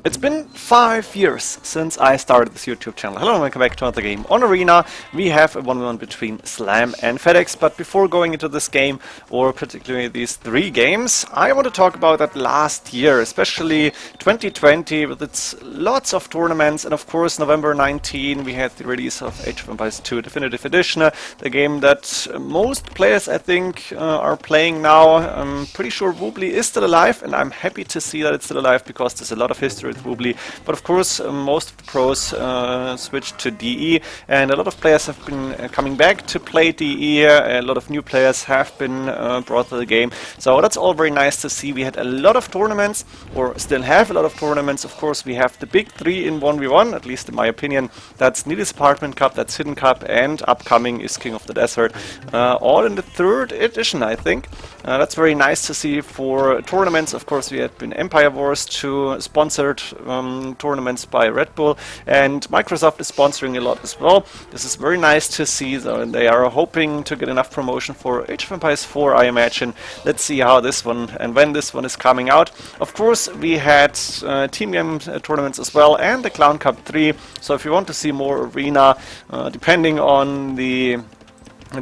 It's been 5 years since I started this YouTube channel. Hello and welcome back to another game on Arena. We have a 1v1 between Slam and Fedex, but before going into this game, or particularly these 3 games, I want to talk about that last year, especially 2020 with its lots of tournaments, and of course November 19 we had the release of Age of Empires 2 Definitive Edition, the game that most players I think are playing now. I'm pretty sure Woobly is still alive, and I'm happy to see that it's still alive because there's a lot of history with Woobly. But of course most of the pros switched to DE, and a lot of players have been coming back to play DE. A lot of new players have been brought to the game, so that's all very nice to see. We had a lot of tournaments, or still have a lot of tournaments. Of course we have the big 3 in 1v1, at least in my opinion. That's Neely's Apartment Cup, that's Hidden Cup, and upcoming is King of the Desert, all in the 3rd edition I think. That's very nice to see for tournaments. Of course we had been Empire Wars 2 sponsored tournaments by Red Bull, and Microsoft is sponsoring a lot as well. This is very nice to see, though. They are hoping to get enough promotion for Age of Empires 4, I imagine. Let's see how this one and when this one is coming out. Of course we had team game tournaments as well, and the Clown Cup 3. So if you want to see more Arena, depending on the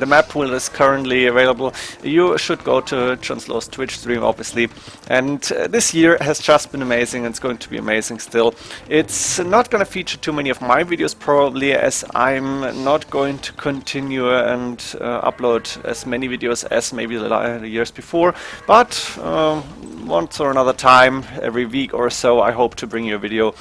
map pool that is currently available, you should go to Chanslow's Twitch stream, obviously. And this year has just been amazing, and it's going to be amazing still. It's not going to feature too many of my videos probably, as I'm not going to continue and upload as many videos as maybe the years before, but once or another time, every week or so, I hope to bring you a video.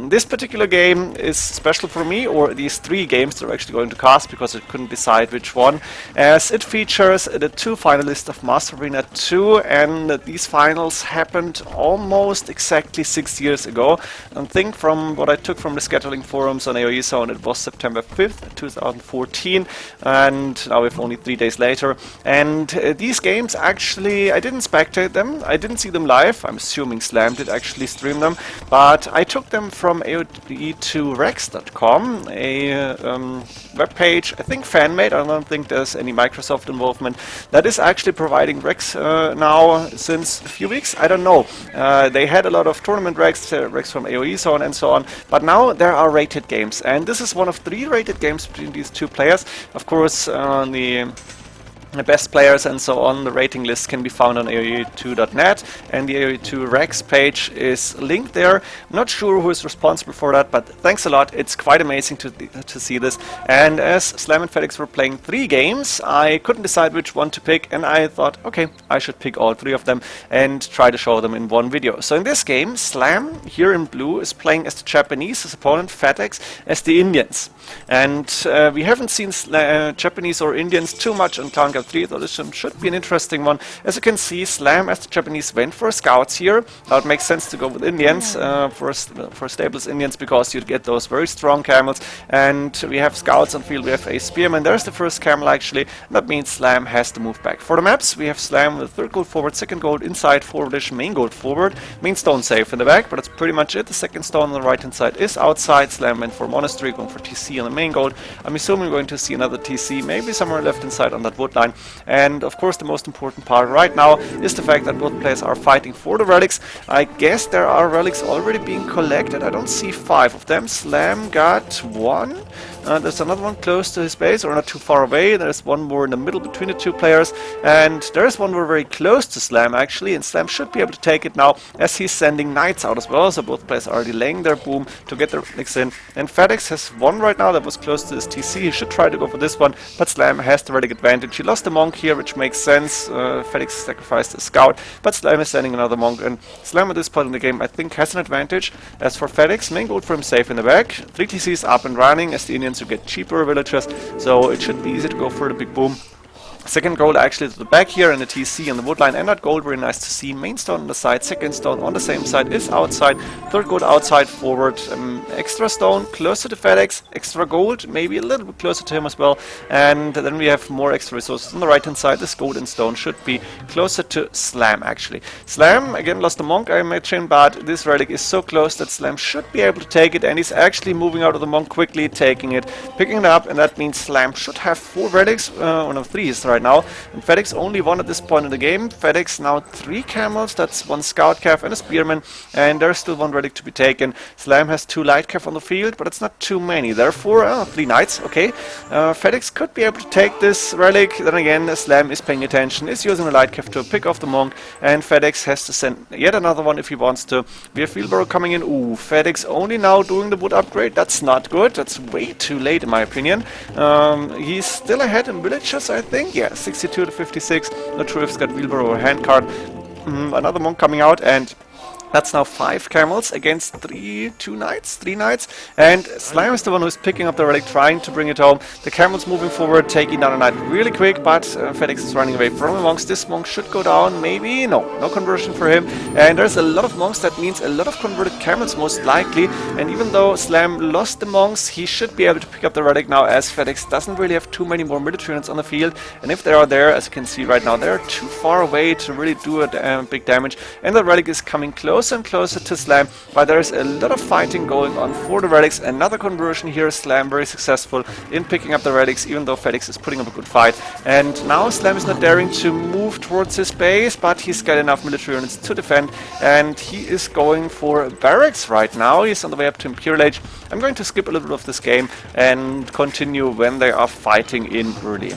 This particular game is special for me, or these 3 games that are actually going to cast, because I couldn't decide which one, as it features the 2 finalists of Master Arena 2, and these finals happened almost exactly 6 years ago. I think from what I took from the scheduling forums on AoE Zone, it was September 5th, 2014, and now we've only 3 days later. And these games actually, I didn't spectate them, I didn't see them live. I'm assuming Slam did actually stream them, but I took them from AoE2Rex.com, a web page, I think fan-made. I don't think there's any Microsoft involvement, that is actually providing Rex now since a few weeks. I don't know. They had a lot of tournament Rex, Rex from AoE Zone and so on, but now there are rated games, and this is one of 3 rated games between these 2 players. Of course, the best players and so on, the rating list can be found on AoE2.net, and the AoE2 Rex page is linked there. I'm not sure who is responsible for that, but thanks a lot. It's quite amazing to see this. And as Slam and Fedex were playing 3 games, I couldn't decide which one to pick, and I thought, okay, I should pick all 3 of them and try to show them in one video. So in this game, Slam, here in blue, is playing as the Japanese, his opponent Fedex as the Indians. And we haven't seen Japanese or Indians too much on Clown Cup 3, though this should be an interesting one. As you can see, Slam as the Japanese went for scouts here. Now it makes sense to go with Indians, for stables Indians, because you get those very strong camels, and we have scouts on field, we have a spearman. There's the first camel actually, and that means Slam has to move back. For the maps, we have Slam with 3rd gold forward, 2nd gold inside, forwardish, main gold forward, main stone safe in the back, but that's pretty much it. The 2nd stone on the right hand side is outside. Slam went for monastery, going for TC on the main gold. I'm assuming we're going to see another TC, maybe somewhere left inside on that wood line. And of course the most important part right now is the fact that both players are fighting for the relics. I guess there are relics already being collected. I don't see 5 of them. Slam got 1. There's another one close to his base, or not too far away. There's one more in the middle between the 2 players, and there's one more very close to Slam actually, and Slam should be able to take it now, as he's sending knights out as well, so both players are delaying their boom to get their relics in. And Fedex has one right now that was close to his TC. He should try to go for this one, but Slam has the relic advantage. He lost the monk here, which makes sense. Fedex sacrificed a scout, but Slam is sending another monk, and Slam at this point in the game I think has an advantage. As for Fedex, main gold for him safe in the back, 3 TCs up and running, as the Indians to get cheaper villagers, so it should be easy to go for the big boom. 2nd gold actually to the back here, and the TC on the woodline, and that gold, very nice to see. Main stone on the side, 2nd stone on the same side is outside, 3rd gold outside forward, extra stone close to the Fedex, extra gold maybe a little bit closer to him as well, and then we have more extra resources on the right hand side. This gold and stone should be closer to Slam actually. Slam again lost the monk, I imagine, but this relic is so close that Slam should be able to take it, and he's actually moving out of the monk quickly, taking it, picking it up, and that means Slam should have 4 relics, 3 is right now. And Fedex only 1 at this point in the game. Fedex now 3 camels, that's 1 scout cav and a spearman, and there's still 1 relic to be taken. Slam has 2 light cav on the field, but it's not too many. Therefore, 3 knights, okay. Fedex could be able to take this relic. Then again, Slam is paying attention, is using the light cav to pick off the monk, and Fedex has to send yet another one if he wants to. We have wheelbarrow coming in. Ooh, Fedex only now doing the wood upgrade. That's not good. That's way too late in my opinion. He's still ahead in villages, I think. Yeah, 62 to 56. Not sure if he's got wheelbarrow or handcart. Another monk coming out, and that's now 5 camels against 3 knights, and Slime is the one who's picking up the relic, trying to bring it home. The camels moving forward, taking down a knight really quick, but Fedex is running away from the monks. This monk should go down, maybe? No conversion for him. And there's a lot of monks, that means a lot of converted camels most likely. And even though Slam lost the monks, he should be able to pick up the relic now, as Fedex doesn't really have too many more military units on the field. And if they are there, as you can see right now, they're too far away to really do a big damage. And the relic is coming closer and closer to Slam, but there's a lot of fighting going on for the relics. Another conversion here. Slam very successful in picking up the relics, even though Fedex is putting up a good fight. And now Slam is not daring to move towards his base, but he's got enough military units to defend, and he is going for barracks right now. He's on the way up to Imperial Age. I'm going to skip a little bit of this game and continue when they are fighting in early.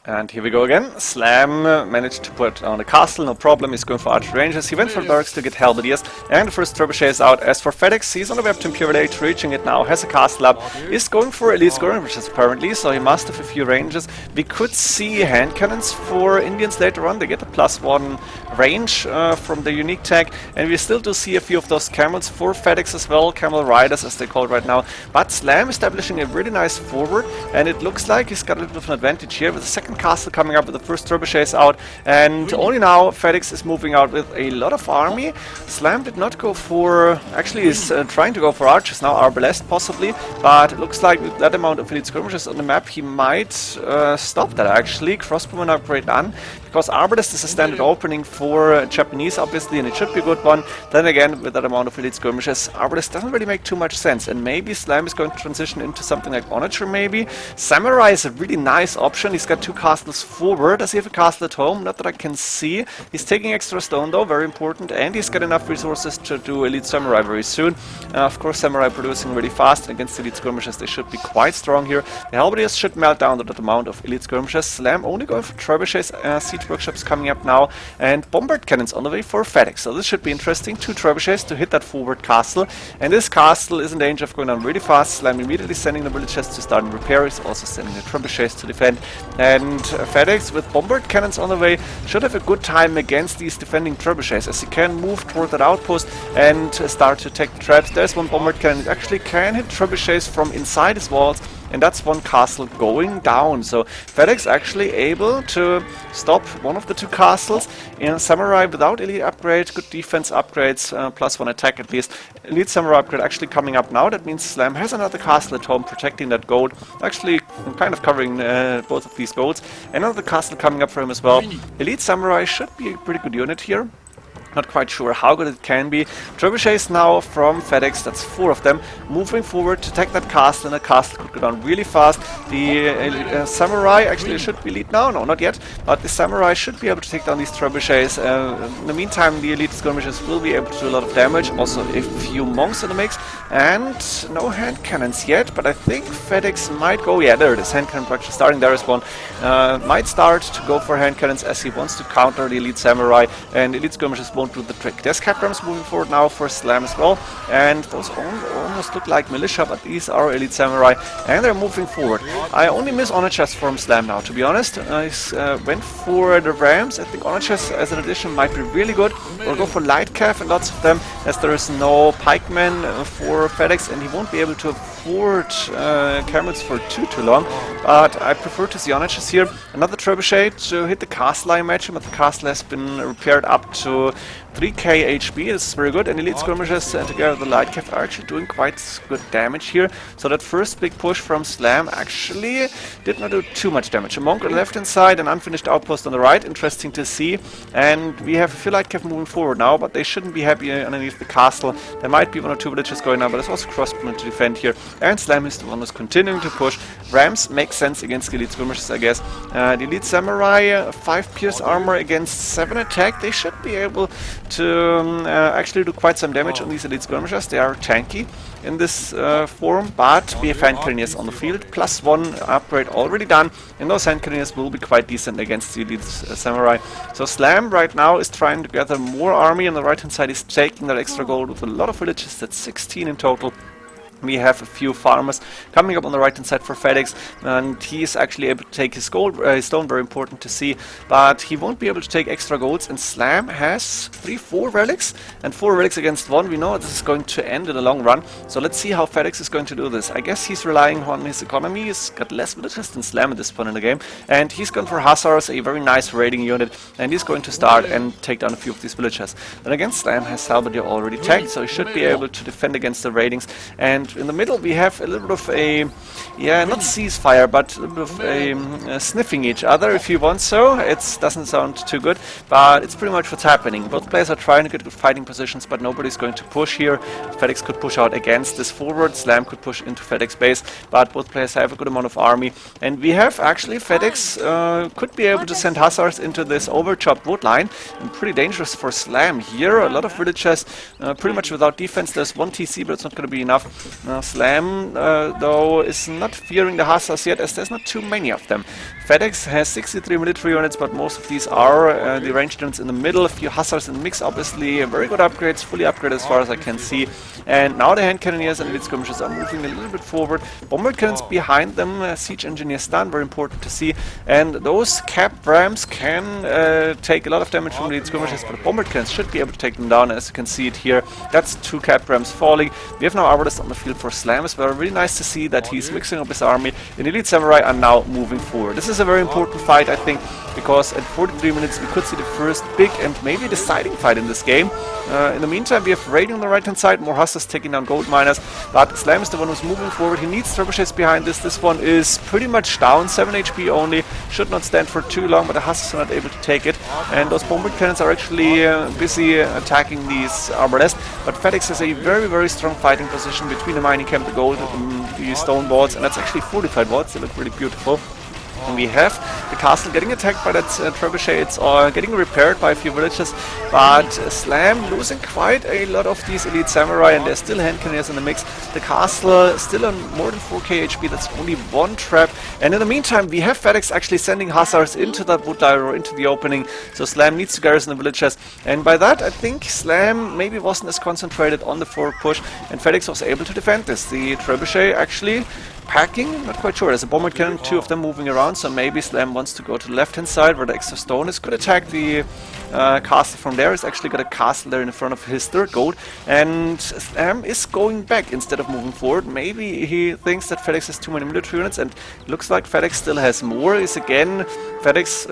And here we go again. Slam managed to put on a castle, no problem. He's going for archer rangers. He went for barracks to get halberdiers, and the first trebuchet is out. As for Fedex, he's on the way up to Imperial Age, reaching it now, has a castle up, is going for elite skirmishes apparently, so he must have a few ranges. We could see hand cannons for Indians later on. They get a +1 range from the unique tag, and we still do see a few of those camels for Fedex as well, camel riders as they call it right now. But Slam establishing a really nice forward, and it looks like he's got a little bit of an advantage here with the second castle coming up, with the first trebuchets out, and only now Fedex is moving out with a lot of army. Slam did not go for, actually is trying to go for archers now, arbalest possibly, but it looks like with that amount of elite skirmishes on the map he might stop that actually. Crossbowman upgrade done, because arbalest is a standard opening for Japanese obviously, and it should be a good one. Then again, with that amount of elite skirmishes, arbalest doesn't really make too much sense, and maybe Slam is going to transition into something like onager maybe. Samurai is a really nice option. He's got 2 castles forward. Does he have a castle at home? Not that I can see. He's taking extra stone though, very important, and he's got enough resources to do elite samurai very soon. Of course, samurai producing really fast, and against elite skirmishes they should be quite strong here. The halberdiers should melt down to that amount of elite skirmishes. Slam only going for trebuchets. Siege workshops coming up now, and bombard cannons on the way for Fedex. So this should be interesting. 2 trebuchets to hit that forward castle, and this castle is in danger of going down really fast. Slam immediately sending the villagers to start and repair. He's also sending the trebuchets to defend, and Fedex with bombard cannons on the way should have a good time against these defending trebuchets, as he can move toward that outpost and start to take the traps. There's 1 bombard cannon that actually can hit trebuchets from inside his walls, and that's 1 castle going down. So Fedex actually able to stop one of the 2 castles. In samurai without elite upgrade, good defense upgrades, +1 attack at least. Elite samurai upgrade actually coming up now. That means Slam has another castle at home protecting that gold, actually kind of covering both of these golds. Another castle coming up for him as well. Elite samurai should be a pretty good unit here. Not quite sure how good it can be. Trebuchets now from Fedex, that's 4 of them, moving forward to take that castle, and the castle could go down really fast. The samurai actually should be elite now, no, not yet, but the samurai should be able to take down these trebuchets. In the meantime, the elite skirmishers will be able to do a lot of damage. Also a few monks in the mix, and no hand cannons yet, but I think Fedex might go, yeah, there it is, hand cannon production starting, there is one. Might start to go for hand cannons as he wants to counter the elite samurai, and elite skirmishers won't do the trick. There's caprams moving forward now for Slam as well, and those almost look like militia, but these are elite samurai, and they're moving forward. I only miss onagers from Slam now, to be honest. I went for the rams. I think onagers as an addition might be really good. We'll go for light cav and lots of them, as there is no pikemen for Fedex, and he won't be able to afford camels for too long, but I prefer to see onagers here. Another trebuchet to hit the castle, I imagine, but the castle has been repaired up to 3k HP. This is very good, and elite skirmishers together with the light cav are actually doing quite good damage here. So that first big push from Slam actually did not do too much damage. A monk on the left hand side, an unfinished outpost on the right, interesting to see. And we have a few light cav moving forward now, but they shouldn't be happy underneath the castle. There might be one or two villages going on, but there's also crossbowmen to defend here. And Slam is the one who's continuing to push. Rams make sense against the elite skirmishers, I guess. The elite samurai, 5 pierce armor against 7 attack. They should be able to actually do quite some damage on these elite skirmishers. They are tanky in this form, but we have hand cannoneers on the field, +1 upgrade already done, and those hand cannoneers will be quite decent against the elite samurai. So Slam right now is trying to gather more army. On the right hand side he's taking that extra gold with a lot of villages. That's 16 in total. We have a few farmers coming up on the right hand side for Fedex, and he is actually able to take his gold, his stone, very important to see, but he won't be able to take extra golds. And Slam has 4 relics, and 4 relics against 1. We know this is going to end in the long run, so let's see how Fedex is going to do this. I guess he's relying on his economy. He's got less villages than Slam at this point in the game, and he's gone for Hussars, a very nice raiding unit, and he's going to start and take down a few of these villages. Then again, Slam has Halberdier already tagged, so he should be able to defend against the raidings. And in the middle we have a little bit of a, not ceasefire, but a little bit of a sniffing each other, if you want so. It doesn't sound too good, but it's pretty much what's happening. Both players are trying to get good fighting positions, but nobody's going to push here. Fedex could push out against this forward, Slam could push into Fedex base, but both players have a good amount of army. And we have actually, Fedex could be able to send Hussars into this overchopped wood line, and pretty dangerous for Slam here. A lot of villages pretty much without defense. There's 1 TC, but it's not going to be enough. Slam, though, is not fearing the Hussars yet, as there's not too many of them. Fedex has 63 military units, but most of these are the ranged units in the middle. A few Hussars in the mix, obviously. Very good upgrades, fully upgraded as far as I can see. And now the hand cannoneers and elite skirmishers are moving a little bit forward. Bombard cannons behind them, siege engineers done, very important to see. And those cap rams can take a lot of damage from the elite skirmishers, but the bombard cannons should be able to take them down, as you can see it here. That's 2 cap rams falling. We have now arbalest on the field for Slam as well. Really nice to see that he's mixing up his army, and elite samurai are now moving forward. This is a very important fight, I think, because at 43 minutes we could see the first big and maybe deciding fight in this game. In the meantime, we have raiding on the right hand side, more Hussars taking down gold miners, but Slam is the one who's moving forward. He needs trebuchets behind this. This one is pretty much down, 7 HP only, should not stand for too long, but the Hussars are not able to take it. And those bombard cannons are actually busy attacking these arbalest, but Fedex has a very, very strong fighting position between the mining camp, the gold, the stone walls, and that's actually fortified walls. They look really beautiful. And we have the castle getting attacked by that trebuchet. It's getting repaired by a few villages, but Slam losing quite a lot of these elite samurai, and there's still hand cannoneers in the mix. The castle still on more than 4k HP. That's only 1 trap. And in the meantime, we have Fedex actually sending Hussars into that wood line or into the opening. So Slam needs to garrison the villages. And by that, I think Slam maybe wasn't as concentrated on the forward push, and Fedex was able to defend this. The trebuchet actually packing, not quite sure. There's a bombard cannon, 2 of them moving around, so maybe Slam wants to go to the left hand side where the extra stone is. Could attack the castle from there. He's actually got a castle there in front of his 3rd gold, and Slam is going back instead of moving forward. Maybe he thinks that Fedex has too many military units, and looks like Fedex still has more. Is again Fedex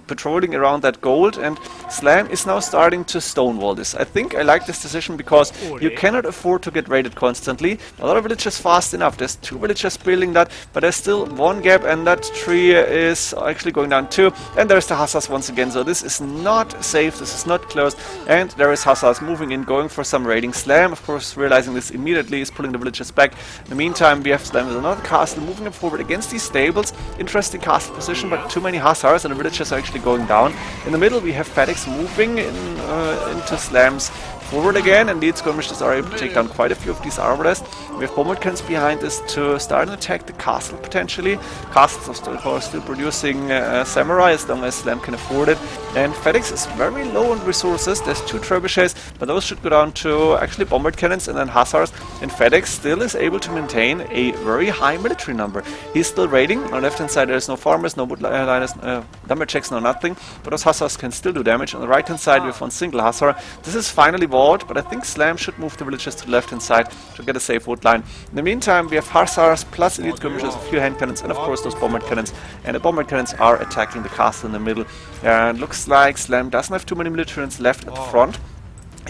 patrolling around that gold, and Slam is now starting to stonewall this. I think I like this decision because you cannot afford to get raided constantly. A lot of villages fast enough. There's 2 villages building that, but there's still 1 gap, and that tree is actually going down too. And there's the Hussars once again, so this is not safe, this is not close, and there is Hussars moving in, going for some raiding. Slam, of course, realizing this immediately, is pulling the villages back. In the meantime, we have Slam with another castle moving up forward against these stables. Interesting castle position, but too many Hussars, and the villages are actually going down. In the middle, we have Fedex moving in, into Slam's forward again, and elite skirmishers are able to take down quite a few of these arbalests. We have bombard cannons behind us to start and attack the castle potentially. Castles are still producing samurai as long as Slam can afford it. And Fedex is very low on resources. There's 2 trebuchets, but those should go down to actually bombard cannons and then Hussars. And Fedex still is able to maintain a very high military number. He's still raiding. On the left hand side there's no farmers, no woodliners, lumberjacks, no nothing. But those Hussars can still do damage. On the right hand side we have 1 single Hussar. This is finally walled, but I think Slam should move the villages to the left hand side to get a safe wood line. In the meantime, we have Hussars plus elite skirmishers, a few hand cannons, and of course those bombard cannons. And the bombard cannons are attacking the castle in the middle. And looks like Slam doesn't have too many military units left at the front.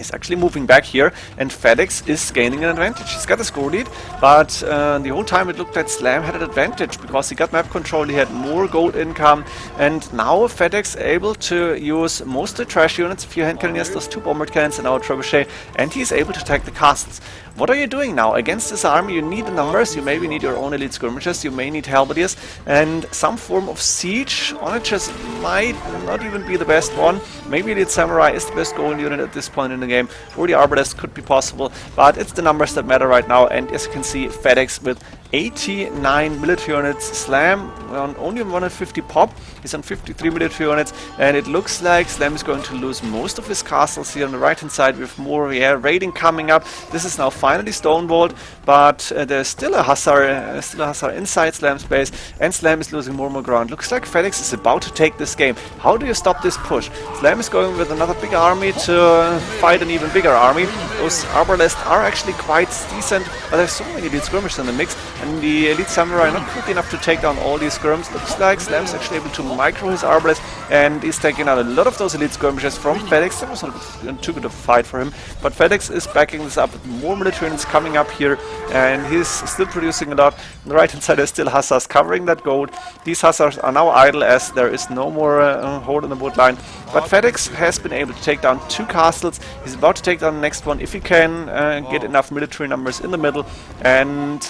He's actually moving back here, and Fedex is gaining an advantage. He's got a score lead, but the whole time it looked like Slam had an advantage because he got map control, he had more gold income, and now Fedex able to use mostly trash units, a few hand cannoneers, those 2 bombard cannons, and now a trebuchet, and he's able to attack the castles. What are you doing now? Against this army you need the numbers, you maybe need your own elite skirmishers, you may need halberdiers, and some form of siege on it just might not even be the best one. Maybe elite samurai is the best gold unit at this point in the game, or the arbalest could be possible, but it's the numbers that matter right now, and as you can see, Fedex with 89 military units, Slam on only 150 pop, he's on 53 military units, and it looks like Slam is going to lose most of his castles. Here on the right hand side we have more raiding coming up. This is now finally stonewalled, but there's still a Hussar inside Slam's base, and Slam is losing more and more ground. Looks like Fedex is about to take this game. How do you stop this push? Slam is going with another big army to fight an even bigger army. Those arbalists are actually quite decent, but there's so many elite skirmishers in the mix, and the elite samurai are not quick enough to take down all these skirms. Looks like Slam's actually able to micro his arbalest, and he's taking out a lot of those elite skirmishers from Fedex. That was not too good of a fight for him, but Fedex is backing this up with more military units coming up here, and he's still producing a lot. On the right hand side there's still Hussars covering that gold. These Hussars are now idle as there is no more hold on the wood line, but Fedex has been able to take down 2 castles. He's about to take down the next one if he can get enough military numbers in the middle, and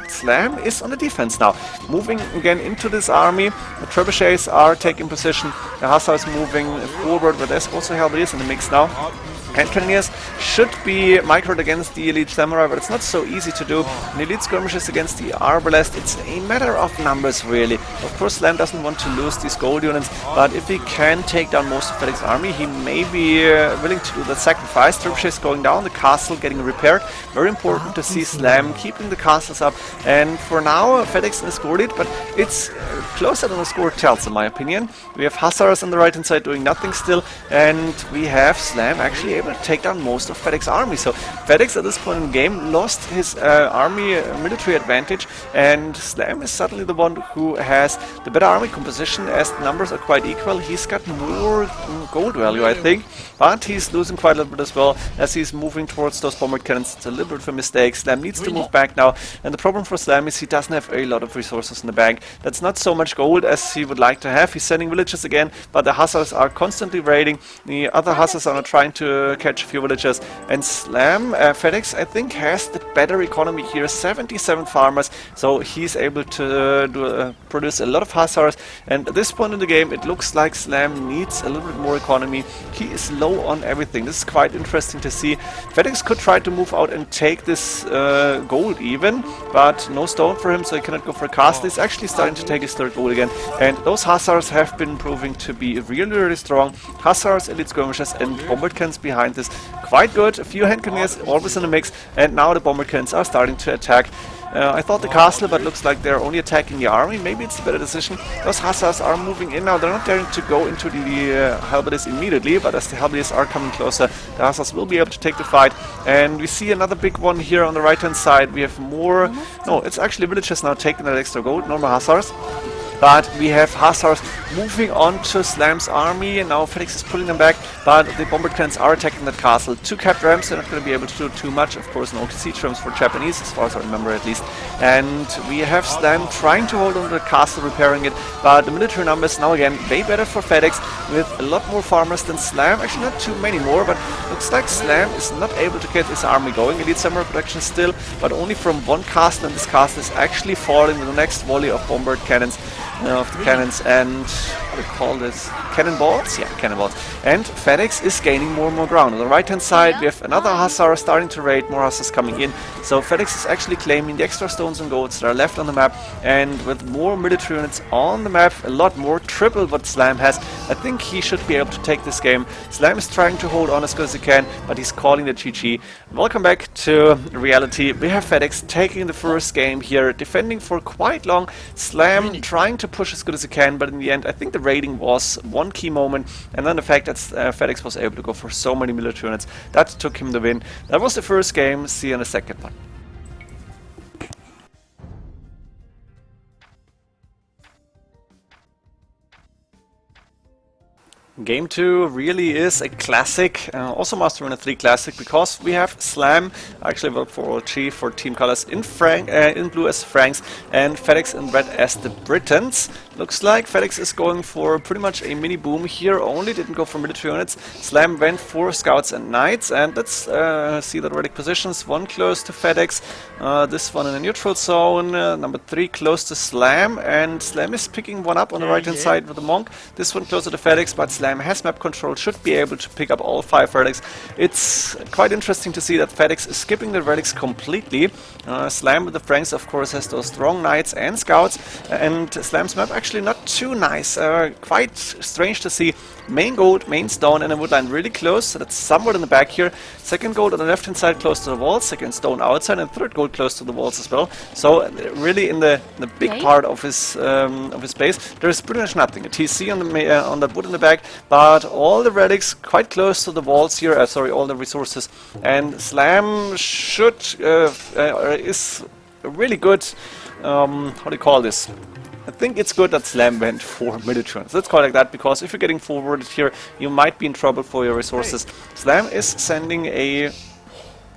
Slam is on the defense now, moving again into this army. The trebuchets are taking position, the Hussars moving forward, but there's also halberdiers in the mix now. Hand cannoneers should be microed against the elite samurai, but it's not so easy to do. And elite skirmishes against the arbalest, it's a matter of numbers really. Of course Slam doesn't want to lose these gold units, but if he can take down most of Fedex's army, he may be willing to do that sacrifice. Trebuchets going down, the castle getting repaired. Very important to see Slam keeping the castles up, and for now Fedex in the score lead, but it's closer than the score tells in my opinion. We have Hussars on the right hand side doing nothing still, and we have Slam actually able to take down most of Fedex's army. So Fedex at this point in the game lost his army military advantage, and Slam is suddenly the one who has the better army composition as the numbers are quite equal. He's got more gold value I think, but he's losing quite a little bit as well as he's moving towards those bombard cannons. It's a little bit of a mistake. Slam needs to move back now, and the problem for Slam is he doesn't have a lot of resources in the bank. That's not so much gold as he would like to have. He's sending villages again, but the Hussars are constantly raiding. The other Hussars are trying to catch a few villagers, and Slam, Fedex I think has the better economy here, 77 farmers, so he's able to produce a lot of Hussars, and at this point in the game it looks like Slam needs a little bit more economy. He is low on everything. This is quite interesting to see. Fedex could try to move out and take this gold even, but no stone for him, so he cannot go for a castle. He's actually starting to take his third gold again, and those Hussars have been proving to be really strong. Hussars, elite skirmishers, and bombard cannons behind this, quite good. A few hand cannoneers always in the mix, and now the bombard cannons are starting to attack. I thought the castle, but looks like they're only attacking the army. Maybe it's a better decision. Those Hussars are moving in now. They're not daring to go into the halberdiers immediately, but as the halberdiers are coming closer, the Hussars will be able to take the fight. And we see another big one here on the right hand side. We have more... No, it's actually villagers now taking that extra gold, normal Hussars. But we have Hussars moving on to Slam's army, and now Fedex is pulling them back, but the bombard cannons are attacking that castle. 2 capped rams, they're not going to be able to do too much. Of course, no siege rams for Japanese, as far as I remember at least. And we have Slam trying to hold on to the castle, repairing it, but the military numbers now again way better for Fedex, with a lot more farmers than Slam. Actually not too many more, but looks like Slam is not able to get his army going. Elite samurai production still, but only from 1 castle, and this castle is actually falling with the next volley of bombard cannons. Of the cannons, and what do you call this? Cannonballs? Yeah, cannonballs. And Fedex is gaining more and more ground. On the right hand side we have another Hussar starting to raid, more Hussars coming in. So Fedex is actually claiming the extra stones and golds that are left on the map, and with more military units on the map, a lot more, triple what Slam has, I think he should be able to take this game. Slam is trying to hold on as good as he can, but he's calling the GG. Welcome back to reality. We have Fedex taking the first game here, defending for quite long. Slam trying to push as good as he can, but in the end I think the raiding was one key moment, and then the fact that Fedex was able to go for so many military units, that took him the win. That was the first game. See you in the second one. Game 2 really is a classic, also Master Runner 3 classic, because we have Slam, actually vote for G for Team Colors in blue as Franks, and Fedex in red as the Britons. Looks like Fedex is going for pretty much a mini boom here only, didn't go for military units. Slam went for Scouts and Knights, and let's see the relic positions. One close to Fedex, this one in a neutral zone, number 3 close to Slam, and Slam is picking one up on the right hand side with the Monk. This one closer to Fedex, but Slam has map control, should be able to pick up all 5 relics. It's quite interesting to see that Fedex is skipping the relics completely. Slam with the Franks, of course, has those strong Knights and Scouts, and Slam's map actually not too nice. Quite strange to see main gold, main stone, and a woodline really close, so that's somewhat in the back here. Second gold on the left hand side close to the walls, second stone outside, and third gold close to the walls as well. So really in the big part of his base, there is pretty much nothing. A TC on the wood in the back, but all the relics quite close to the walls here. Sorry, all the resources. And Slam is really good. How do you call this? I think it's good that Slam went for military. So let's call it like that, because if you're getting forwarded here, you might be in trouble for your resources. Slam is sending a...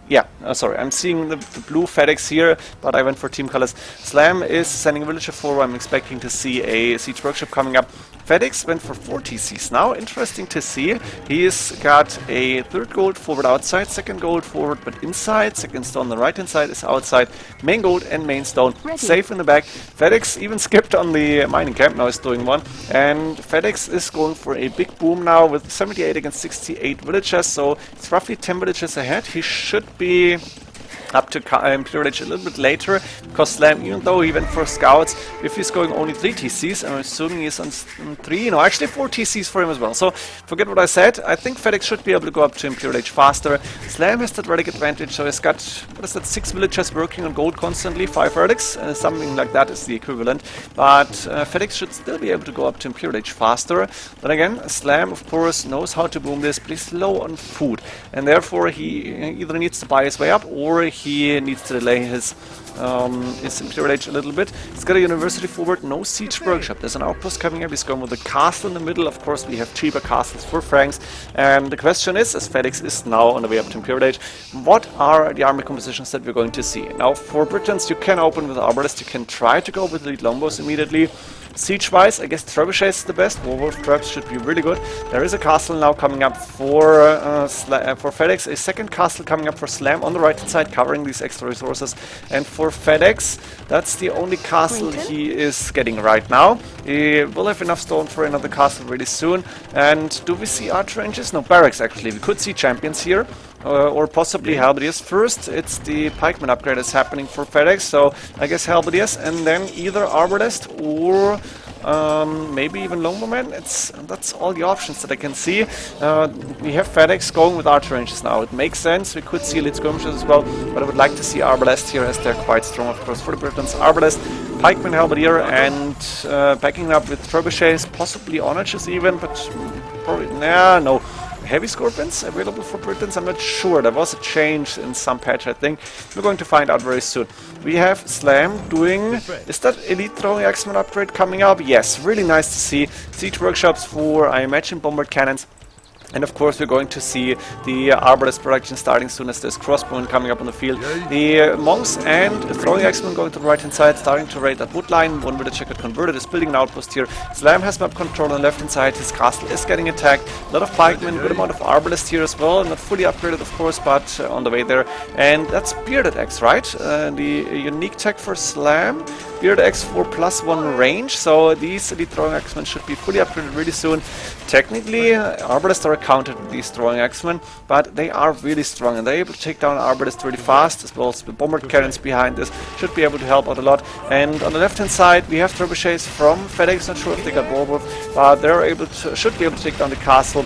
Yeah, sorry, I'm seeing the blue Fedex here, but I went for Team Colors. Slam is sending a villager forward. I'm expecting to see a siege workshop coming up. Fedex went for 4 TCs. Now, interesting to see, he's got a third gold forward outside, second gold forward but inside, second stone on the right hand side is outside, main gold and main stone safe in the back. Fedex even skipped on the mining camp, now he's doing one, and Fedex is going for a big boom now with 78 against 68 villagers, so it's roughly 10 villagers ahead. He should be up to Imperial Age a little bit later, because Slam, even though he went for Scouts, if he's going only 3 TCs, I'm assuming he's on 3, no, actually 4 TCs for him as well. So, forget what I said, I think Fedex should be able to go up to Imperial Age faster. Slam has that relic advantage, so he's got, what is that, 6 villagers working on gold constantly, 5 relics, something like that is the equivalent. But Fedex should still be able to go up to Imperial Age faster. But again, Slam, of course, knows how to boom this, but he's low on food, and therefore he either needs to buy his way up, or he needs to delay his Imperial Age a little bit. He's got a university forward, no siege workshop. There's an outpost coming up. He's going with a castle in the middle. Of course, we have cheaper castles for Franks. And the question is, as Fedex is now on the way up to Imperial Age, what are the army compositions that we're going to see? Now, for Britons, you can open with Arbalest. You can try to go with lead longbows immediately. Siege-wise, I guess Trebuchet is the best. Warwolf traps should be really good. There is a castle now coming up for Fedex. A second castle coming up for Slam on the right-hand side, covering these extra resources. And for Fedex, that's the only castle he is getting right now. He will have enough stone for another castle really soon. And do we see archer ranges? No, barracks actually. We could see champions here. Or possibly Halberdiers. First, it's the pikeman upgrade that's happening for Fedex, so I guess Halberdiers, and then either Arbalest or maybe even Longbowman. That's all the options that I can see. We have Fedex going with archer ranges now. It makes sense. We could see elite skirmishers as well, but I would like to see Arbalest here, as they're quite strong, of course, for the Britons. Arbalest, pikeman, Halberdier, and backing up with trebuchets, possibly onagers even, but probably no. Heavy Scorpions available for Britons? I'm not sure. There was a change in some patch, I think. We're going to find out very soon. We have Slam doing... Is that Elite Throwing Axeman upgrade coming up? Yes, really nice to see. Siege workshops for, I imagine, bombard cannons. And of course we're going to see the Arbalest production starting soon, as there's crossbowmen coming up on the field. The monks and the throwing axemen going to the right hand side, starting to raid that wood line. One villager got converted, is building an outpost here. Slam has map control on the left hand side, his castle is getting attacked. A lot of pikemen, good amount of Arbalest here as well, not fully upgraded of course, but on the way there. And that's Bearded Axe, right? The unique tech for Slam. Bearded Axe for +1 range, so these elite throwing axemen should be fully upgraded really soon. Technically, Arbalest are counted with these throwing axemen, but they are really strong and they're able to take down Arbalest really fast, as well as the bombard cannons behind this should be able to help out a lot. And on the left hand side we have trebuchets from Fedex, not sure if they got Warwolf, but they're able to, should be able to take down the castle.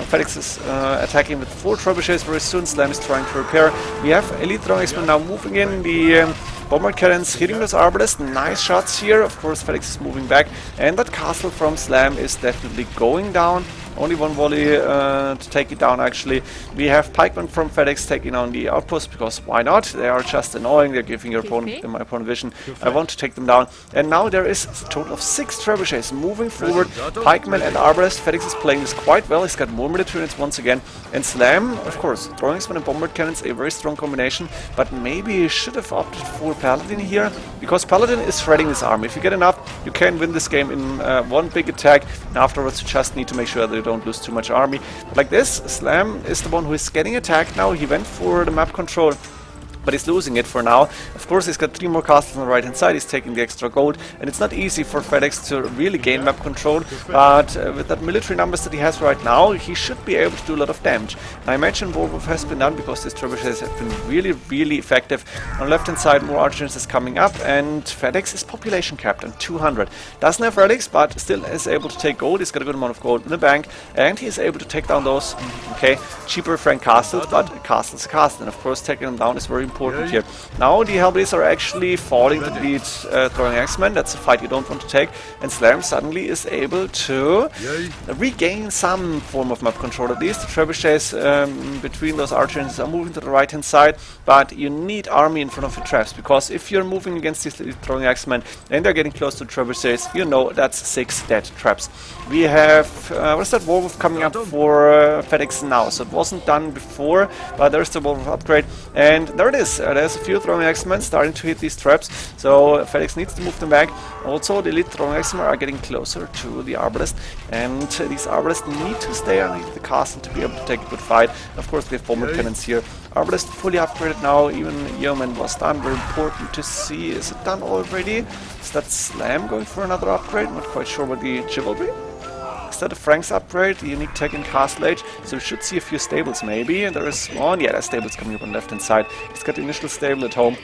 Fedex is attacking with 4 trebuchets very soon. Slam is trying to repair. We have elite throwing axemen now moving in. The bombard cannons hitting those Arbalest. Nice shots here. Of course, Fedex is moving back. And that castle from Slam is definitely going down. Only one volley to take it down, actually. We have pikemen from Fedex taking on the outpost, because why not? They are just annoying. They're giving your opponent, my opponent vision. I want to take them down. And now there is a total of 6 trebuchets moving forward. Pikemen and arbalest. Fedex is playing this quite well. He's got more military units once again. And Slam, of course, throwing Axemen and bombard cannons, a very strong combination. But maybe he should have opted for Paladin here, because Paladin is shredding this army. If you get enough, you can win this game in one big attack. And afterwards, you just need to make sure that you don't lose too much army. But like this, Slam is the one who is getting attacked now. He went for the map control, but he's losing it for now. Of course, he's got 3 more castles on the right hand side. He's taking the extra gold, and it's not easy for Fedex to really gain map control, but with that military numbers that he has right now, he should be able to do a lot of damage. And I imagine Warwolf has been done because these trebuchets have been really effective. On the left hand side, more archers is coming up, and Fedex is population capped on 200. Doesn't have relics, but still is able to take gold. He's got a good amount of gold in the bank, and he is able to take down those, cheaper frank castles, but a castle is a castle, and of course taking them down is very important here. Now the Hellblaze are actually falling to lead throwing Axemen. That's a fight you don't want to take, and Slam suddenly is able to regain some form of map control. At least the trebuchets between those archers are moving to the right hand side, but you need army in front of your traps, because if you're moving against these throwing Axemen and they're getting close to trebuchets, you know that's 6 dead traps. We have what is that, Warwolf coming up for Fedex now, so it wasn't done before, but there's the Warwolf upgrade, and there it is. There's a few throwing Axemen starting to hit these traps, so Fedex needs to move them back. Also, the elite throwing Axemen are getting closer to the arbalest, and these arbalists need to stay underneath the castle to be able to take a good fight. Of course, we have bombard cannons here. Arbalest fully upgraded now. Even Yeoman was done. Very important to see. Is it done already? Is that Slam going for another upgrade? Not quite sure what the chivalry. Is that a Frank's upgrade, the unique tech in Castle Age? So we should see a few stables maybe. And there is one, yeah, there's stables coming up on the left hand side. He's got the initial stable at home.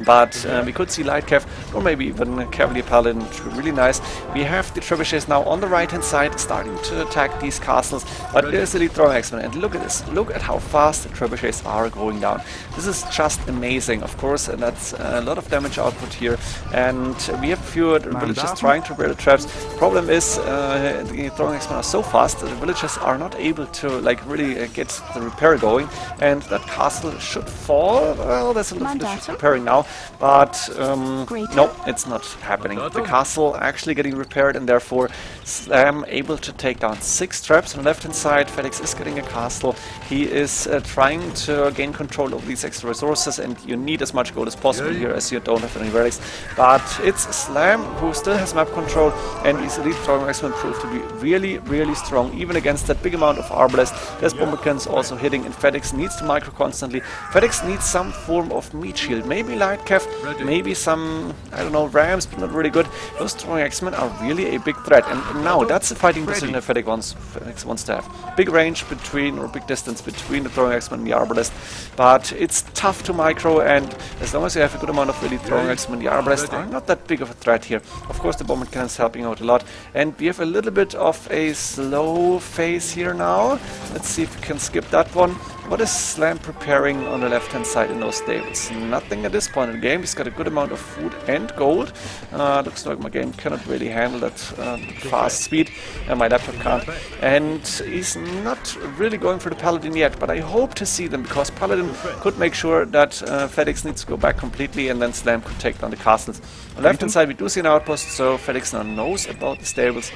But we could see Light Cav, or maybe even Cavalier Paladin, which would be really nice. We have the trebuchets now on the right hand side starting to attack these castles, but there's the elite throwing Axemen, and look at this, look at how fast the trebuchets are going down. This is just amazing, of course, and that's a lot of damage output here, and we have a few villagers trying to repair the traps. The problem is the throwing Axemen are so fast that the villagers are not able to really get the repair going, and that castle should fall. Well, there's a lot of villagers repairing now. But no, it's not happening. The castle actually getting repaired, and therefore Slam able to take down 6 traps. On the left hand side, Fedex is getting a castle. He is trying to gain control of these extra resources, and you need as much gold as possible here, as you don't have any relics. But it's Slam who still has map control, and his elite throwing Axemen proved to be really strong, even against that big amount of arbalest. There's bombard cannons also hitting, and Fedex needs to micro constantly. Fedex needs some form of meat shield, maybe Light Cav, maybe some, I don't know, rams, but not really good. Those throwing Axemen are really a big threat, and now that's a fighting position that Fedex wants to have. Big range between, or big distance between the throwing Axemen and the arbalest, but it's tough to micro, and as long as you have a good amount of elite throwing Axemen, the arbalest are not that big of a threat here. Of course, the bombard cannon is helping out a lot, and we have a little bit of a slow phase here now. Let's see if we can skip that one. What is Slam preparing on the left hand side in those stables? Nothing at this point in the game. He's got a good amount of food and gold. Looks like my game cannot really handle that fast speed, and my laptop can't. And he's not really going for the Paladin yet, but I hope to see them, because Paladin could make sure that Fedex needs to go back completely, and then Slam could take down the castles. On the left hand side we do see an outpost, so Fedex now knows about the stables.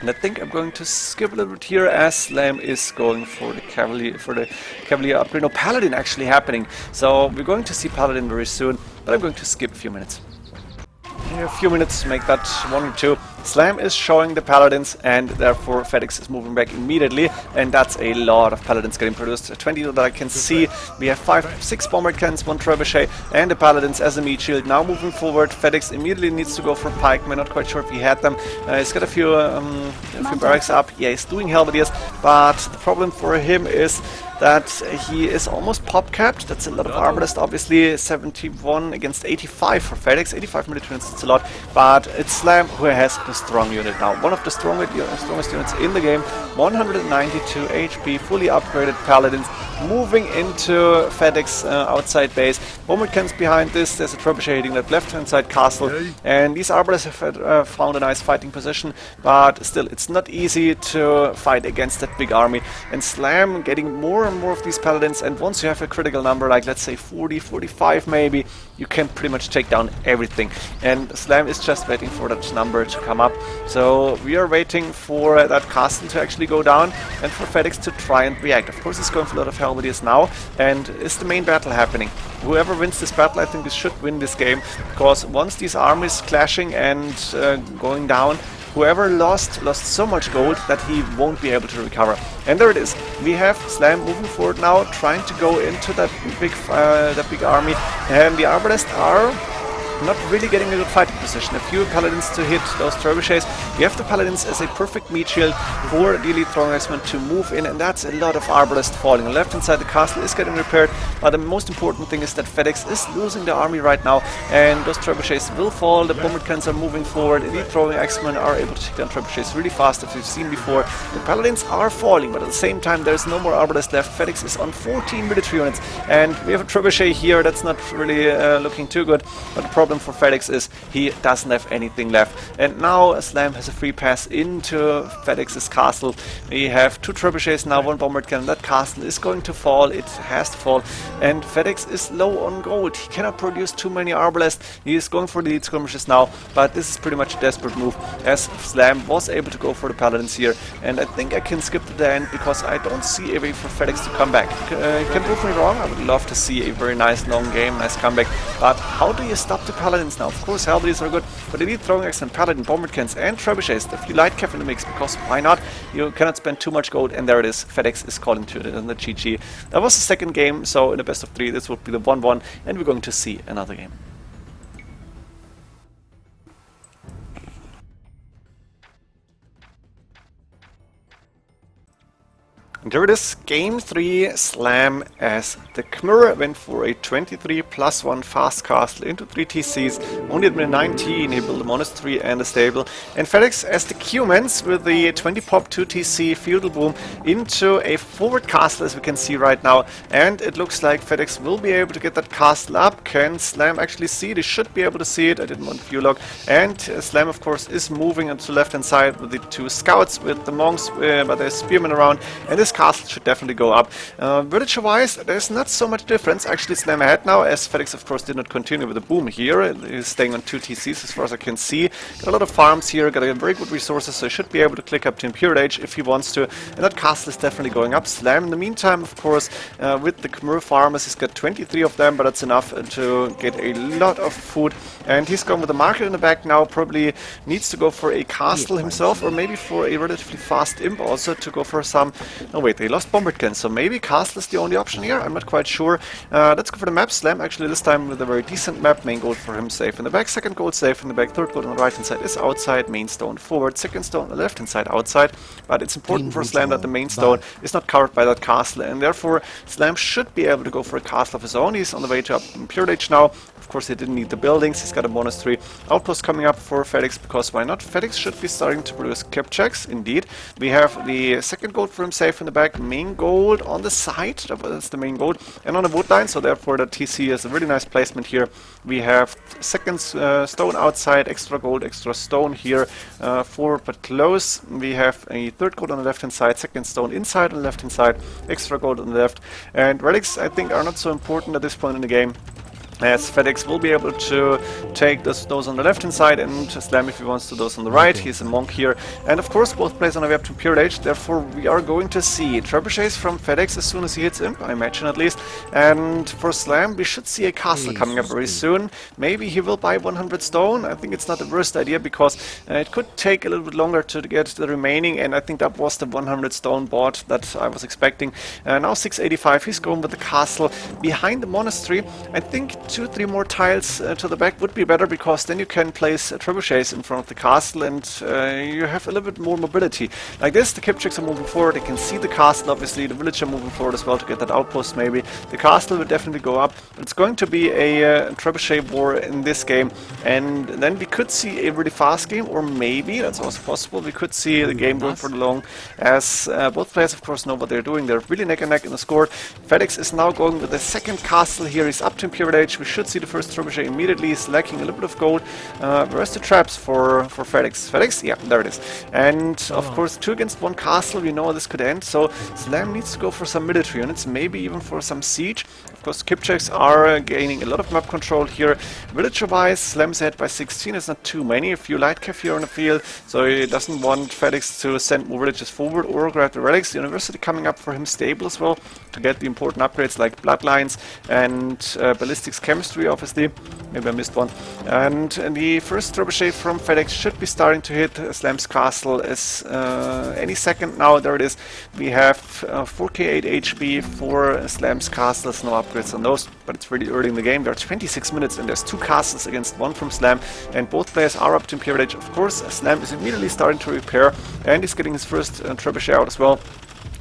And I think I'm going to skip a little bit here, as Slam is going for the Cavalier upgrade. No, Paladin actually happening. So we're going to see Paladin very soon, but I'm going to skip a few minutes. A few minutes to make that 1 or 2. Slam is showing the Paladins, and therefore Fedex is moving back immediately, and that's a lot of Paladins getting produced. 20 that I can see. We have 6 bombard cannons, 1 trebuchet, and the Paladins as a meat shield. Now moving forward, Fedex immediately needs to go for pikemen. Not quite sure if he had them. He's got a few barracks up. Yeah, he's doing halberdiers, but the problem for him is that he is almost pop capped. That's a lot of arbalest, obviously. 71 against 85 for Fedex. 85 military units, it's a lot, but it's Slam who has the strong unit now. One of the strongest units in the game. 192 HP, fully upgraded Paladins. moving into Fedex outside base. Bombercans behind this. There's a trebuchet hitting that left-hand side castle, and these arbalists have found a nice fighting position, but still, it's not easy to fight against that big army. And Slam getting more and more of these paladins, and once you have a critical number, like let's say 40, 45 maybe, you can pretty much take down everything. And Slam is just waiting for that number to come up. So we are waiting for that castle to actually go down and for Fedex to try and react. Of course, he's going for a lot of Helvetiers now, and is the main battle happening. Whoever wins this battle, I think, should win this game, because once these armies clashing and going down, whoever lost so much gold that he won't be able to recover. And there it is. We have Slam moving forward now, trying to go into that big army, and the Arbalists are not really getting a good fighting position. A few paladins to hit those trebuchets. We have the paladins as a perfect meat shield for the elite throwing axemen to move in, and that's a lot of arbalists falling. On the left hand side the castle is getting repaired, but the most important thing is that Fedex is losing the army right now, and those trebuchets will fall. The bombardiers are moving forward. Elite throwing axemen are able to take down trebuchets really fast, as we've seen before. The paladins are falling, but at the same time there's no more arbalists left. Fedex is on 14 military units, and we have a trebuchet here that's not really looking too good, but the problem for Fedex is he doesn't have anything left. And now Slam has a free pass into Fedex's castle. We have two trebuchets now, one bombard cannon. That castle is going to fall. It has to fall. And Fedex is low on gold. He cannot produce too many arbalists. He is going for the elite skirmishes now, but this is pretty much a desperate move, as Slam was able to go for the paladins here. And I think I can skip to the end, because I don't see a way for Fedex to come back. You can prove me wrong. I would love to see a very nice long game, nice comeback. But how do you stop the paladins now? Of course, Helvetiers are good, but elite throwing axe and paladin, bombardcans and trebuchets, if you light Kev in the mix, because why not? You cannot spend too much gold, and there it is. Fedex is calling to it in the GG. That was the second game, so in the best of 3 this would be the 1-1, and we're going to see another game. And there it is, Game 3, Slam as the Khmer went for a 23+1 fast castle into 3 TCs, only at minute 19 he built a monastery and a stable. And Fedex as the Cumans with the 20 pop 2 TC feudal boom into a forward castle, as we can see right now. And it looks like Fedex will be able to get that castle up. Can Slam actually see it? He should be able to see it. I didn't want to view log. And Slam, of course, is moving onto the left hand side with the 2 scouts, with the monks, but there's spearmen around. And this castle should definitely go up. Villager wise, there's not so much difference. Actually, Slam ahead now, as Fedex of course did not continue with the boom here. He's staying on 2 TCs as far as I can see. Got a lot of farms here, got a very good resources, so he should be able to click up to Imperial Age if he wants to. And that castle is definitely going up. Slam in the meantime, of course, with the Khmer farmers, he's got 23 of them, but that's enough to get a lot of food. And he's going with the market in the back now, probably needs to go for a castle himself, or maybe for a relatively fast imp also to go for some... No wait, they lost bombardcans, so maybe castle is the only option here, I'm not quite sure. Let's go for the map. Slam actually this time with a very decent map. Main gold for him safe in the back, second gold safe in the back, third gold on the right hand side is outside, main stone forward, second stone on the left hand side outside. But it's important for Slam that the main stone is not covered by that castle, and therefore Slam should be able to go for a castle of his own. He's on the way to up Imperial Age now. Of course, he didn't need the buildings. He's got a monastery outpost coming up for Fedex, because why not? Fedex should be starting to produce kept checks. Indeed, we have the second gold for him safe in the back, main gold on the side. That's the main gold, and on the wood line. So therefore, the TC is a really nice placement here. We have second stone outside, extra gold, extra stone here, 4 but close. We have a third gold on the left hand side, second stone inside on the left hand side, extra gold on the left. And relics, I think, are not so important at this point in the game, as Fedex will be able to take those on the left hand side, and Slam, if he wants to, those on the right. He's a monk here, and of course both plays on the way up to Imperial Age. Therefore we are going to see trebuchets from Fedex as soon as he hits imp, I imagine at least. And for Slam we should see a castle coming up very soon. Maybe he will buy 100 stone. I think it's not the worst idea, because it could take a little bit longer to get the remaining, and I think that was the 100 stone bought that I was expecting. Now 685, he's going with the castle behind the monastery. I think 2-3 more tiles to the back would be better, because then you can place trebuchets in front of the castle, and you have a little bit more mobility. Like this, the Kipchaks are moving forward, they can see the castle, obviously, the village are moving forward as well to get that outpost maybe. The castle will definitely go up. It's going to be a trebuchet war in this game, and then we could see a really fast game, or maybe, that's also possible, we could see the game going for the long, as both players of course know what they're doing. They're really neck and neck in the score. Fedex is now going with the second castle here. He's up to Imperial Age. We should see the first trebuchet immediately. He's lacking a little bit of gold. Where's the traps for Fedex? Fedex? Yeah, there it is. And of course 2 against 1 castle, we know how this could end, so Slam needs to go for some military units, maybe even for some siege. Of course Kipchaks are gaining a lot of map control here. Villager wise, Slam's ahead by 16. It's not too many, a few light cav here on the field, so he doesn't want Fedex to send more villagers forward or grab the relics. The university coming up for him stable as well to get the important upgrades like bloodlines and ballistics chemistry, obviously. Maybe I missed one. And the first trebuchet from Fedex should be starting to hit Slam's castle as any second now. There it is. We have 4k8 HP for Slam's castles, no upgrades on those, but it's really early in the game. There are 26 minutes and there's 2 castles against 1 from Slam, and both players are up to Imperial Age. Of course, Slam is immediately starting to repair and he's getting his first trebuchet out as well.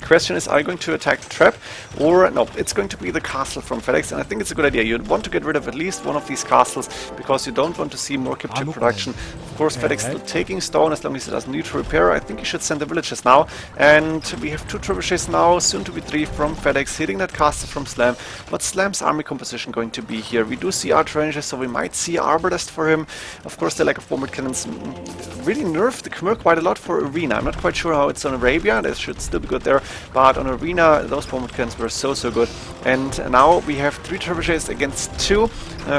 Question is, are you going to attack the trap, or no, it's going to be the castle from Fedex, and I think it's a good idea. You want to get rid of at least one of these castles because you don't want to see more Kipchak production. Of course, Fedex still taking stone as long as it doesn't need to repair. I think you should send the villagers now, and we have 2 trebuchets now, soon to be 3 from Fedex, hitting that castle from Slam. What's Slam's army composition going to be here? We do see arch rangers, so we might see arbalest for him. Of course, the lack of bombard cannons really nerfed the Khmer quite a lot for arena. I'm not quite sure how it's on Arabia, that should still be good there. But on Arena, those bombard cannons were so good. And now we have 3 trebuchets against 2.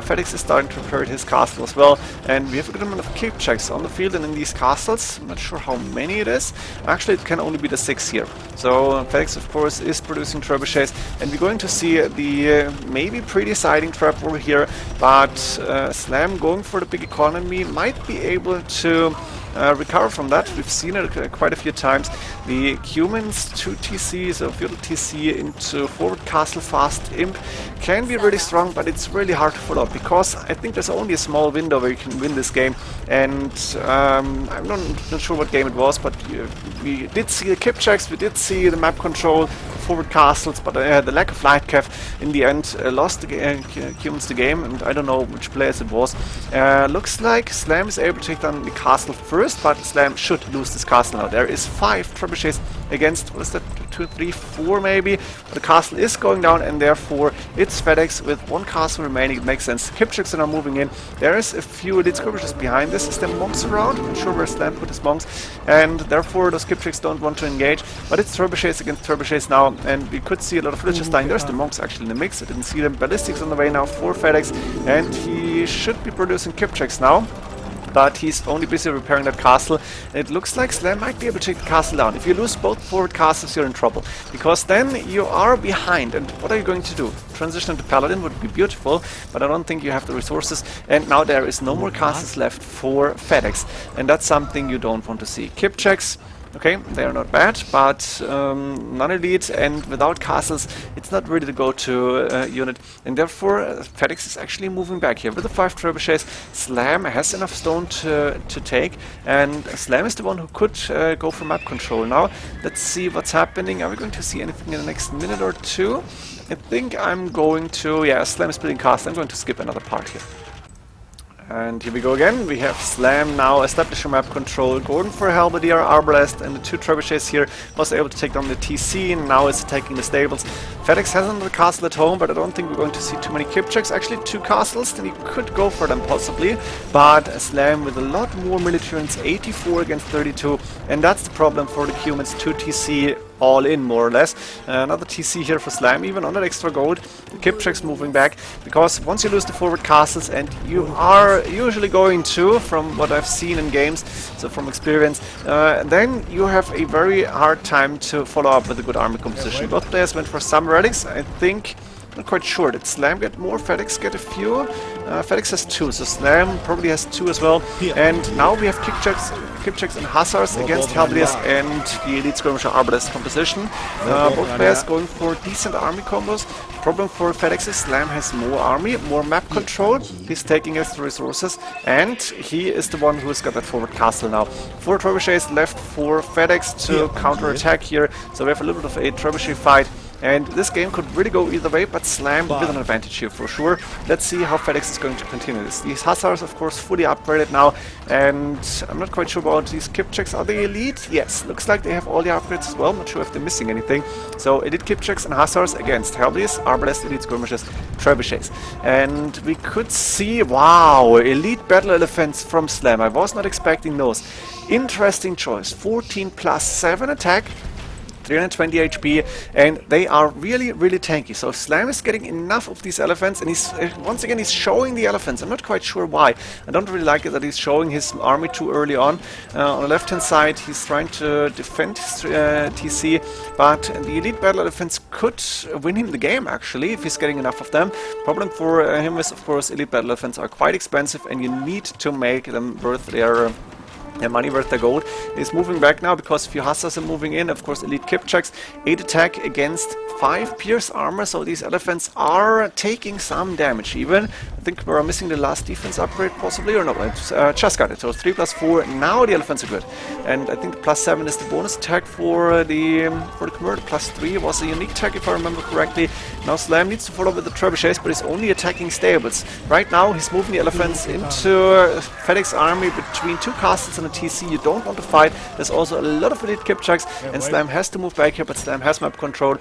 Fedex is starting to repair his castle as well. And we have a good amount of Kipchaks on the field and in these castles. I'm not sure how many it is. Actually, it can only be the 6 here. So Fedex, of course, is producing trebuchets. And we're going to see the maybe pre-deciding trap over here. But Slam going for the big economy might be able to recover from that. We've seen it quite a few times. The humans 2 TC, so feudal TC into forward castle fast imp can be really strong, but it's really hard to follow up because I think there's only a small window where you can win this game. And I'm not sure what game it was, but we did see the Kipchaks, we did see the map control, forward castles, but the lack of light cav in the end lost the humans the game, and I don't know which players it was. Looks like Slam is able to take down the castle first, but Slam should lose this castle now. There is 5 trebuchets against, what is that, 2, 3, 4 maybe. The castle is going down, and therefore it's Fedex with 1 castle remaining. It makes sense. Kipchaks are now moving in. There is a few elite skirmishers behind this. Is there monks around? I'm not sure where Slam put his monks, and therefore those Kipchaks don't want to engage. But it's trebuchets against trebuchets now, and we could see a lot of villagers dying. There's the monks actually in the mix. I didn't see them. Ballistics on the way now for Fedex, and he should be producing Kipchaks now. But he's only busy repairing that castle. It looks like Slam might be able to take the castle down. If you lose both forward castles, you're in trouble, because then you are behind. And what are you going to do? Transition into Paladin would be beautiful, but I don't think you have the resources. And now there is no more castles left for Fedex, and that's something you don't want to see. Kipchaks, okay, they are not bad, but non-elite and without castles, it's not really the go-to unit, and therefore Fedex is actually moving back here. With the 5 trebuchets, Slam has enough stone to take, and Slam is the one who could go for map control now. Let's see what's happening. Are we going to see anything in the next minute or 2? I think I'm going to, yeah, Slam is building castle. I'm going to skip another part here. And here we go again. We have Slam now establishing map control, going for Halberdier, Arbalest, and the 2 trebuchets here was able to take down the TC, and now it's attacking the stables. Fedex has another castle at home, but I don't think we're going to see too many Kipchaks. Actually 2 castles, then he could go for them possibly, but Slam with a lot more military units, 84 against 32, and that's the problem for the humans. 2 TC all in, more or less. Another TC here for Slam, even on that extra gold. The Kipchaks moving back, because once you lose the forward castles, and you are usually going to, from what I've seen in games, so from experience, then you have a very hard time to follow up with a good army composition. Both players went for some relics, I think. Not quite sure. Did Slam get more? Fedex get a few? Fedex has 2, so Slam probably has 2 as well. And now we have Kipchaks and Hussars against Halberdiers and the Elite Skirmisher Arbalest composition. Both players going for decent army combos. Problem for Fedex is Slam has more army, more map control. He's taking his resources, and he is the one who's got that forward castle now. 4 trebuchets left for Fedex to counter-attack here, so we have a little bit of a trebuchet fight. and this game could really go either way, but Slam with an advantage here for sure. Let's see how Fedex is going to continue this. These Hussars, of course, fully upgraded now, and I'm not quite sure about these Kipchaks. Are they elite? Yes, looks like they have all the upgrades as well. Not sure if they're missing anything. So elite Kipchaks and Hussars against Herblies, Arbalest, elite skirmishers, trebuchets. And we could see, wow, elite battle elephants from Slam. I was not expecting those. Interesting choice. 14 plus 7 attack, 320 HP, and they are really, really tanky. So Slam is getting enough of these elephants, and he's once again he's showing the elephants. I'm not quite sure why. I don't really like it that he's showing his army too early on. On the left hand side, he's trying to defend his TC, but the elite battle elephants could win him the game actually if he's getting enough of them. Problem for him is, of course, elite battle elephants are quite expensive, and you need to make them worth their money, worth their gold. Is moving back now because a few Hussars are moving in. Of course, elite Kipchaks, 8 attack against 5 pierce armor, so these elephants are taking some damage even. I think we're missing the last defense upgrade possibly, or no, just got it. So 3 plus 4, now the elephants are good. And I think the plus 7 is the bonus attack for the convert. Plus 3 was a unique attack if I remember correctly. Now Slam needs to follow with the trebuchets, but he's only attacking stables. Right now he's moving the elephants into Fedex army between 2 castles and a TC. You don't want to fight. There's also a lot of elite Kipchaks, and Slam has to move back here, but Slam has map control.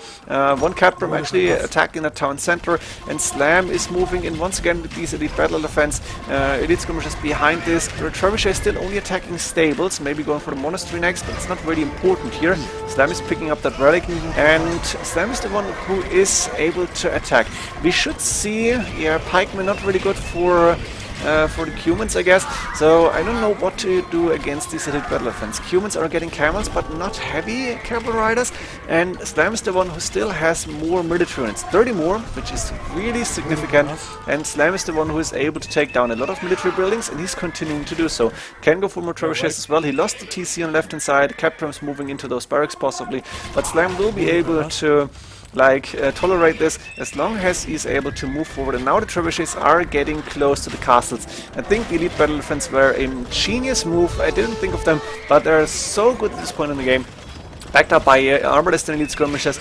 One Capram actually attacking the town center, and Slam is moving in once again with these elite battle elephants. Elite skirmishers behind this. The trebuchet is still only attacking stables, maybe going for the monastery next, but it's not really important here. Slam is picking up that relic, and Slam is the one who is able to attack. We should see, yeah, pikemen not really good for the humans, I guess. So I don't know what to do against these elite battle elephants. Humans are getting camels, but not heavy cavalry riders, and Slam is the one who still has more military units, 30 more, which is really significant, and Slam is the one who is able to take down a lot of military buildings, and he's continuing to do so. Can go for more trebuchets as well. He lost the TC on the left hand side, Capram's moving into those barracks possibly, but Slam will be able to tolerate this as long as he's able to move forward. And now the trebuchets are getting close to the castles. I think the elite battle elephants were a genius move. I didn't think of them, but they're so good at this point in the game. Backed up by Arbalest and elite skirmishers.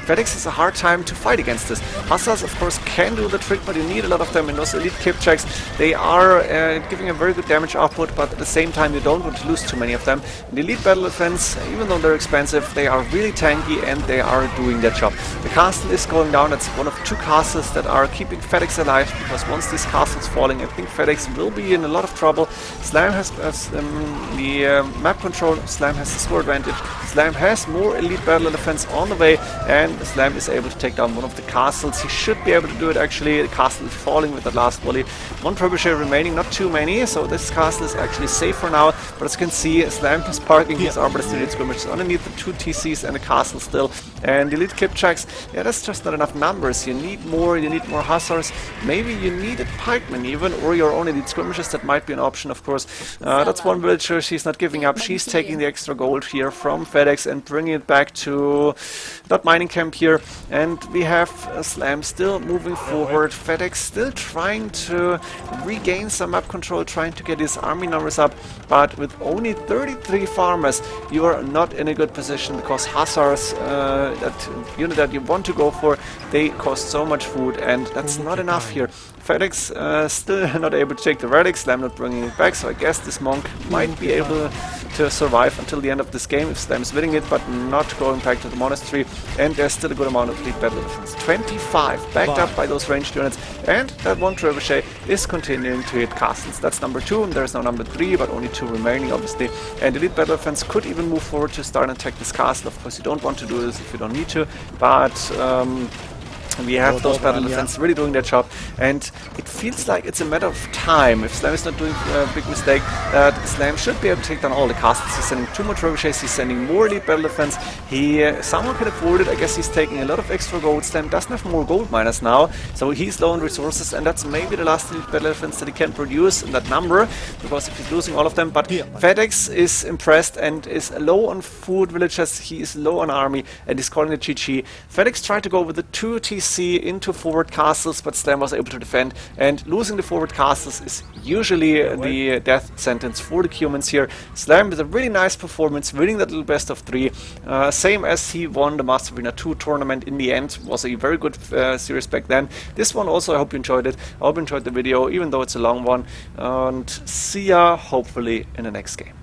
Fedex has a hard time to fight against this. Hussars, of course, can do the trick, but you need a lot of them. And those elite Kipchaks, they are giving a very good damage output, but at the same time, you don't want to lose too many of them. And the elite battle defense, even though they're expensive, they are really tanky and they are doing their job. The castle is going down. It's one of 2 castles that are keeping Fedex alive, because once this castle's falling, I think Fedex will be in a lot of trouble. Slam has the map control. Slam has the score advantage. Slam has more elite battle elephants on the way, and Slam is able to take down one of the castles. He should be able to do it actually. The castle is falling with the last volley. 1 trebuchet remaining, not too many, so this castle is actually safe for now. But as you can see, Slam is parking his Arbalest elite skirmishers underneath the 2 TCs and the castle still. And the elite Kipchaks, yeah, that's just not enough numbers. You need more Hussars. Maybe you needed pikemen even, or your own elite skirmishers. That might be an option, of course. That's one villager. She's not giving up. She's taking the extra gold here from Fedex and bringing it back to that mining camp here. And we have Slam still moving forward. Fedex still trying to regain some map control, trying to get his army numbers up, but with only 33 farmers, you are not in a good position, because Hussars, that unit that you want to go for, they cost so much food, and that's not enough here. Fedex still not able to take the relic, Slam not bringing it back, so I guess this monk might be able to survive until the end of this game if Slam is winning it, but not going back to the monastery. And there's still a good amount of elite battle defense. 25 backed up by those ranged units, and that 1 trebuchet is continuing to hit castles. That's number 2, and there's no number 3, but only 2 remaining obviously. And elite battle defense could even move forward to start and attack this castle. Of course you don't want to do this if you don't need to, but we have those battle defense really doing their job, and it feels like it's a matter of time. If Slam is not doing a big mistake, that Slam should be able to take down all the castles. He's sending 2 more trebuchets, he's sending more elite battle defense. He someone can afford it. I guess he's taking a lot of extra gold. Slam doesn't have more gold miners now, so he's low on resources, and that's maybe the last elite battle defense that he can produce in that number, because if he's losing all of them. But Fedex is impressed and is low on food villagers, he is low on army, and he's calling it GG. Fedex tried to go with the 2 TC see into forward castles, but Slam was able to defend, and losing the forward castles is usually the death sentence for the humans here. Slam with a really nice performance, winning that little best of 3, same as he won the Master Arena 2 tournament in the end. Was a very good series back then. This one also, I hope you enjoyed it. I hope you enjoyed the video, even though it's a long one, and see ya hopefully in the next game.